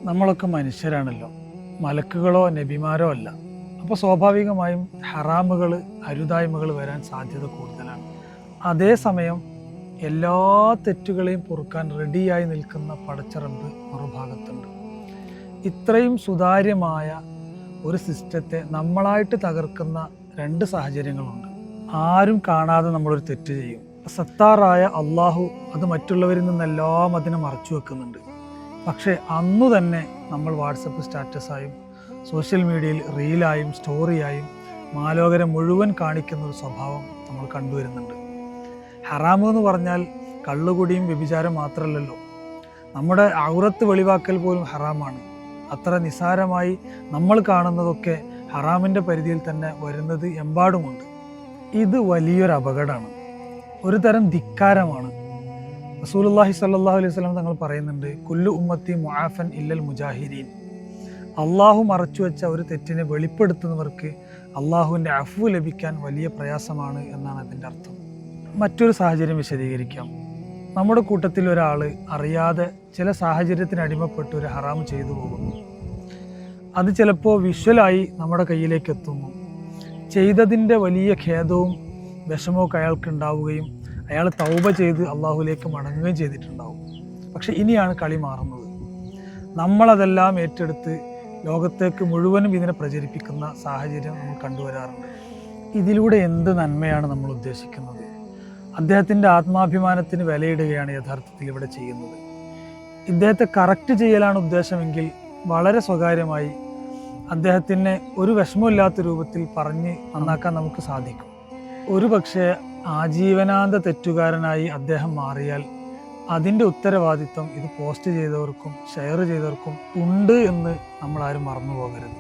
നമ്മളൊക്കെ മനുഷ്യരാണല്ലോ, മലക്കുകളോ നബിമാരോ അല്ല. അപ്പോൾ സ്വാഭാവികമായും ഹറാമുകൾ, അരുതായ്മകൾ വരാൻ സാധ്യത കൂടുതലാണ്. അതേസമയം എല്ലാ തെറ്റുകളെയും പൊറുക്കാൻ റെഡിയായി നിൽക്കുന്ന പടച്ചറബ് മറുഭാഗത്തുണ്ട്. ഇത്രയും സുതാര്യമായ ഒരു സിസ്റ്റത്തെ നമ്മളായിട്ട് തകർക്കുന്ന രണ്ട് സാഹചര്യങ്ങളുണ്ട്. ആരും കാണാതെ നമ്മളൊരു തെറ്റ് ചെയ്യും. സത്താറായ അള്ളാഹു അത് മറ്റുള്ളവരിൽ നിന്നെല്ലാം അതിനെ മറച്ചു വെക്കുന്നുണ്ട്. പക്ഷേ അന്നു തന്നെ നമ്മൾ വാട്സപ്പ് സ്റ്റാറ്റസായും സോഷ്യൽ മീഡിയയിൽ റീലായും സ്റ്റോറിയായും മാലോകരെ മുഴുവൻ കാണിക്കുന്ന ഒരു സ്വഭാവം നമ്മൾ കണ്ടുവരുന്നുണ്ട്. ഹറാമ് എന്ന് പറഞ്ഞാൽ കള്ളുകുടിയും വ്യഭിചാരം മാത്രമല്ലല്ലോ, നമ്മുടെ ഔറത്ത് വെളിവാക്കൽ പോലും ഹറാമാണ്. അത്ര നിസാരമായി നമ്മൾ കാണുന്നതൊക്കെ ഹറാമിൻ്റെ പരിധിയിൽ തന്നെ വരുന്നത് എമ്പാടുമുണ്ട്. ഇത് വലിയൊരു അപകടമാണ്, ഒരു തരം ധിക്കാരമാണ്. റസൂലുള്ളാഹി സ്വല്ലല്ലാഹു അലൈഹി വസല്ലം തങ്ങൾ പറയുന്നുണ്ട്, കുല്ലു ഉമ്മത്തി മുആഫൻ ഇല്ലൽ മുജാഹിരീൻ. അള്ളാഹു മറച്ചു വെച്ച ഒരു തെറ്റിനെ വെളിപ്പെടുത്തുന്നവർക്ക് അള്ളാഹുവിൻ്റെ അഫ്വ് ലഭിക്കാൻ വലിയ പ്രയാസമാണ് എന്നാണ് അതിൻ്റെ അർത്ഥം. മറ്റൊരു സാഹചര്യം വിശദീകരിക്കാം. നമ്മുടെ കൂട്ടത്തിൽ ഒരാൾ അറിയാതെ ചില സാഹചര്യത്തിന് അടിമപ്പെട്ട് ഒരു ഹറാം ചെയ്തു പോകുന്നു. അത് ചിലപ്പോൾ വിഷ്വലായി നമ്മുടെ കയ്യിലേക്ക് എത്തുന്നു. ചെയ്തതിൻ്റെ വലിയ ഖേദവും വിഷമമൊക്കെ അയാൾക്ക് ഉണ്ടാവുകയും അയാൾ തൗബ ചെയ്ത് അള്ളാഹുലേക്ക് മടങ്ങുകയും ചെയ്തിട്ടുണ്ടാവും. പക്ഷെ ഇനിയാണ് കളി മാറുന്നത്. നമ്മളതെല്ലാം ഏറ്റെടുത്ത് ലോകത്തേക്ക് മുഴുവനും ഇതിനെ പ്രചരിപ്പിക്കുന്ന സാഹചര്യം നമ്മൾ കണ്ടുവരാറുണ്ട്. ഇതിലൂടെ എന്ത് നന്മയാണ് നമ്മൾ ഉദ്ദേശിക്കുന്നത്? അദ്ദേഹത്തിൻ്റെ ആത്മാഭിമാനത്തിന് വിലയിടുകയാണ് യഥാർത്ഥത്തിൽ ഇവിടെ ചെയ്യുന്നത്. ഇദ്ദേഹത്തെ കറക്റ്റ് ചെയ്യലാണ് ഉദ്ദേശമെങ്കിൽ വളരെ സ്വകാര്യമായി അദ്ദേഹത്തിന് ഒരു വിഷമമില്ലാത്ത രൂപത്തിൽ പറഞ്ഞ് നന്നാക്കാൻ നമുക്ക് സാധിക്കും. ഒരു പക്ഷേ ആജീവനാന്ത തെറ്റുകാരനായി അദ്ദേഹം മാറിയാൽ അതിൻ്റെ ഉത്തരവാദിത്വം ഇത് പോസ്റ്റ് ചെയ്തവർക്കും ഷെയർ ചെയ്തവർക്കും ഉണ്ട് എന്ന് നമ്മളാരും മറന്നു പോകരുത്.